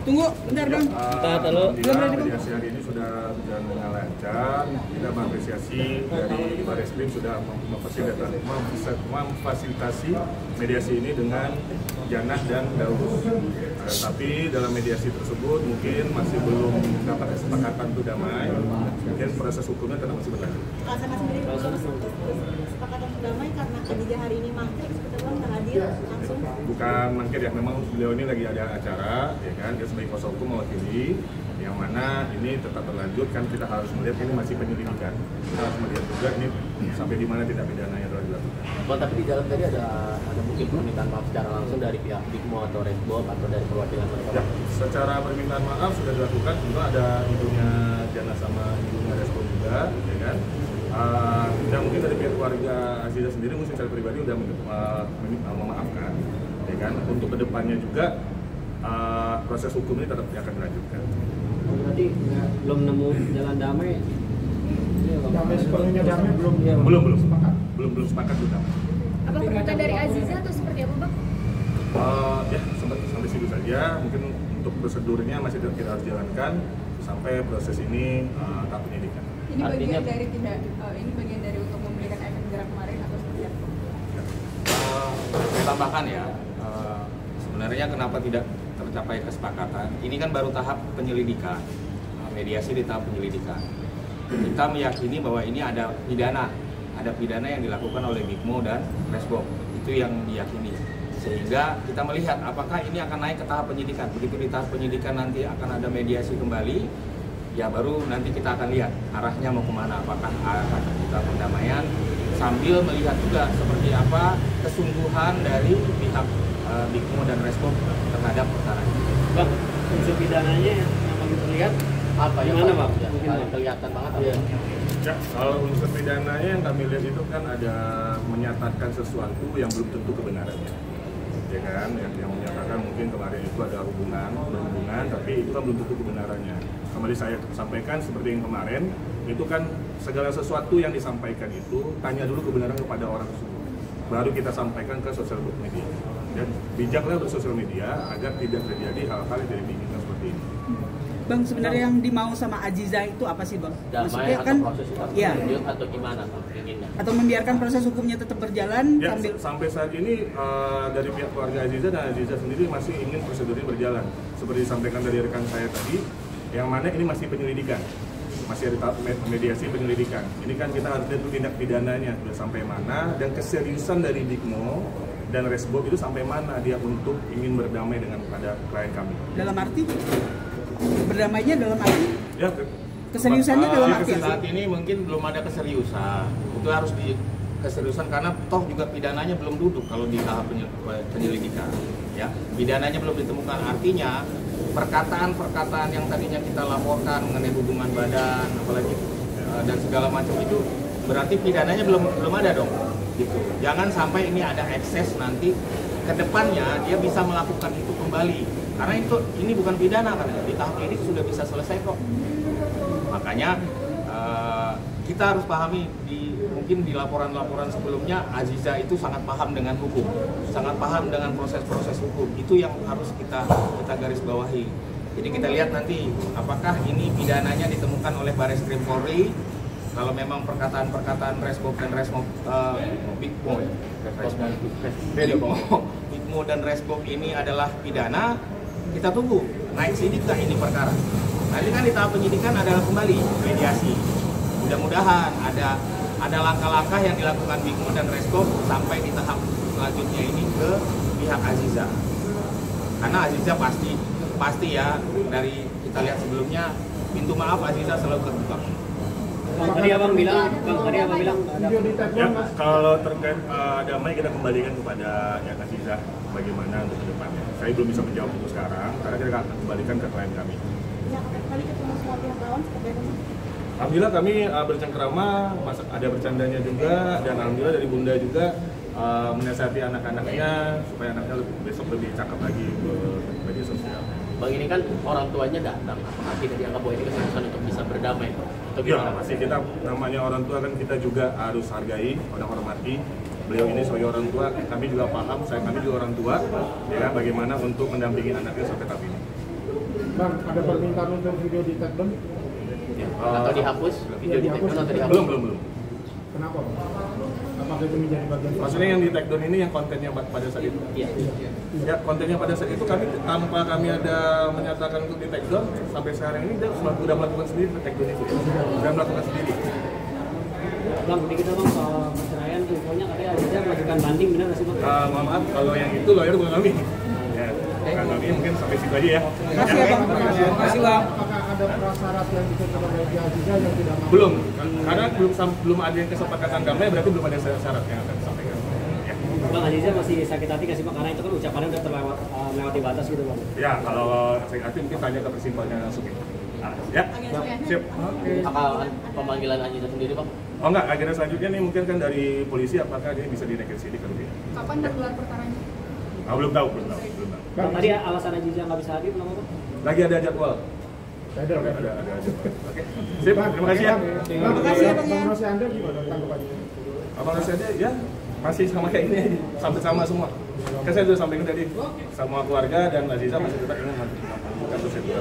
Tunggu, bentar Bang. Alhamdulillah mediasi hari ini sudah berjalan dengan lancar. Kita mengapresiasi dari Bareskrim sudah memfasilitasi mediasi ini dengan Janah dan Daus. Tapi dalam mediasi tersebut mungkin masih belum dapat kesepakatan untuk damai. Mungkin proses hukumnya tetap masih berlanjut. Sama sendiri kesepakatan untuk damai karena Khadijah hari ini mangkir, sebetulnya nggak hadir langsung. Bukan mangkir ya, memang beliau ini lagi ada acara, ya kan? Dia sebagai kuasa hukum mewakili, yang mana ini tetap berlanjut kan, kita harus melihat ini masih penyelidikan. Kita harus melihat juga ini sampai di mana tindak pidana yang telah dilakukan. Bang, tapi di dalam tadi ada mungkin permintaan maaf secara langsung dari pihak Bigmo atau Resbob atau dari perwakilan mereka? Ya, secara permintaan maaf sudah dilakukan, juga ada ibunya Jana sama ibunya Resbob juga, ya kan? Dan mungkin dari pihak keluarga Aziza sendiri mungkin secara pribadi sudah memaafkan, ya kan? Untuk kedepannya juga proses hukum ini tetap akan dilanjutkan. Berarti belum nemu jalan damai. Damai sepenuhnya damai belum sepakat juga. Apa permintaan dari Aziza atau seperti apa, Bang? Ya sampai situ saja. Mungkin untuk prosedurnya masih kita harus jalankan sampai proses ini tahap penyidikan. Ini bagian dari ini bagian dari untuk memberikan efek jerak kemarin atau seperti apa? Saya tambahkan ya, sebenarnya kenapa tidak tercapai kesepakatan? Ini kan baru tahap penyelidikan, mediasi di tahap penyelidikan. Kita meyakini bahwa ini ada pidana yang dilakukan oleh Bigmo dan Resbob, itu yang diyakini. Sehingga kita melihat apakah ini akan naik ke tahap penyidikan. Begitu di tahap penyidikan nanti akan ada mediasi kembali, ya baru nanti kita akan lihat arahnya mau kemana. Apakah akan kita pendamaian sambil melihat juga seperti apa kesungguhan dari pihak Bigmo dan Resbob terhadap perkara ini. Bang, unsur pidananya yang begitu lihat Apa yang gimana, Bang? mungkin kelihatan banget ya. Ya, kalau unsur pidananya yang kami lihat itu kan ada menyatakan sesuatu yang belum tentu kebenarannya, ya kan? Yang menyatakan mungkin kemarin itu ada berhubungan, tapi itu kan belum tentu kebenarannya. Kembali saya sampaikan seperti yang kemarin, itu kan segala sesuatu yang disampaikan itu tanya dulu kebenaran kepada orang tersebut, baru kita sampaikan ke sosial media. Dan bijaklah bersosial media agar tidak terjadi hal-hal yang tidak diinginkan seperti ini. Bang, sebenarnya yang dimau sama Aziza itu apa sih, Bang? Damai Maksudnya atau kan, proses hukum ya, atau gimana inginnya? atau membiarkan proses hukumnya tetap berjalan Ya, sambil sampai saat ini dari pihak keluarga Aziza dan Aziza sendiri masih ingin prosedur ini berjalan. Seperti disampaikan dari rekan saya tadi, yang mana ini masih penyelidikan, masih ada tahap mediasi penyelidikan. Ini kan kita harus lihat tindak pidananya sudah sampai mana, dan keseriusan dari Bigmo dan Resbob itu sampai mana dia untuk ingin berdamai dengan pada klien kami. dalam arti berdamainya dalam arti Ya, keseriusannya dalam arti apa? Saat ini mungkin belum ada keseriusan. Itu harus keseriusan karena toh juga pidananya belum duduk kalau di tahap penyelidikan. Ya, pidananya belum ditemukan. Artinya perkataan-perkataan yang tadinya kita laporkan mengenai hubungan badan, apalagi dan segala macam itu berarti pidananya belum ada dong. Gitu. Jangan sampai ini ada ekses nanti ke depannya dia bisa melakukan itu kembali. Karena ini bukan pidana kan, di tahap ini sudah bisa selesai kok. Makanya kita harus pahami mungkin di laporan-laporan sebelumnya Aziza itu sangat paham dengan hukum, sangat paham dengan proses-proses hukum. Itu yang harus kita garis bawahi. Jadi kita lihat nanti apakah ini pidananya ditemukan oleh Bareskrim Polri. Kalau memang perkataan-perkataan Resbob dan Resbob Bigmo dan Resbob ini adalah pidana, kita tunggu naik sidik nggak ini perkara. Nanti kan di tahap penyidikan adalah kembali mediasi. Mudah-mudahan ada langkah-langkah yang dilakukan Bigmo dan Resbob sampai di tahap selanjutnya ini ke pihak Aziza. Karena Aziza pasti ya, dari kita lihat sebelumnya pintu maaf Aziza selalu terbuka. Tadi abang bilang ya, kalau terkait damai kita kembalikan kepada yang Aziza bagaimana untuk kedepannya. Saya belum bisa menjawab untuk sekarang karena kita akan kembalikan ke klien kami. Ya, kali ketemu semua pihak lawan seperti apa? Alhamdulillah kami bercengkerama, ada bercandanya juga, dan alhamdulillah dari Bunda juga menasihati anak-anaknya supaya anaknya besok lebih cakep lagi ke media sosial. Bang, ini kan orang tuanya datang, apakah tidak dianggap bahwa ini keseriusan untuk bisa berdamai? Ya, pasti kita namanya orang tua kan kita juga harus hargai, hormati. Beliau ini sebagai orang tua, kami juga paham, kami juga orang tua, ya bagaimana untuk mendampingi anaknya sampai tahap ini. Bang, ada permintaan untuk video di take down? Atau dihapus? Video di take down atau dihapus? Belum. Kenapa, Bang? Apakah itu menjadi bagian? Maksudnya yang di take down ini yang kontennya pada saat itu? Iya. Ya, kontennya pada saat itu kami tanpa kami ada menyatakan untuk di take down, sampai sekarang ini dia sudah melakukan sendiri take down itu. Sudah melakukan sendiri. Bang, ini kita bang soal perceraian tuh, pokoknya katanya Aziza melakukan banding, benar nggak sih bang? Mohon maaf, kalau yang itu lawyer bukan kami. Ya, bukan kami, mungkin sampai situ aja ya. Makasih ya Bang. Terima kasih Bang. Apakah ada prasyarat yang ditentukan oleh Aziza yang tidak mau? Belum, karena belum ada yang kesepakatan damai, berarti belum ada syarat yang akan disampaikan. Ya. Bang, Aziza masih sakit hati nggak sih bang? Karena itu kan ucapannya udah melewati batas gitu bang. Ya, kalau sakit hati mungkin tanya ke persimpangan langsung. Ya, siap. Apa pemanggilan Aziza sendiri bang? Oh enggak, agenda selanjutnya nih mungkin kan dari polisi apakah ini bisa dinaikkan sidik atau tidak? Kapan gelar perkaranya? Belum tahu. Bang, tadi alasan Aziza nggak bisa hadir kenapa bang? Lagi ada jadwal. Ada. Oke. Sip, terima kasih ya. Terima kasih ya Bang. Bang Rosy Anda gimana tanggapannya? Abang Rosy aja ya masih sama kayak ini aja, sampai sama semua. Kan saya sudah sampaikan tadi, sama keluarga dan Aziza masih tetap ingin melakukan kasus itu.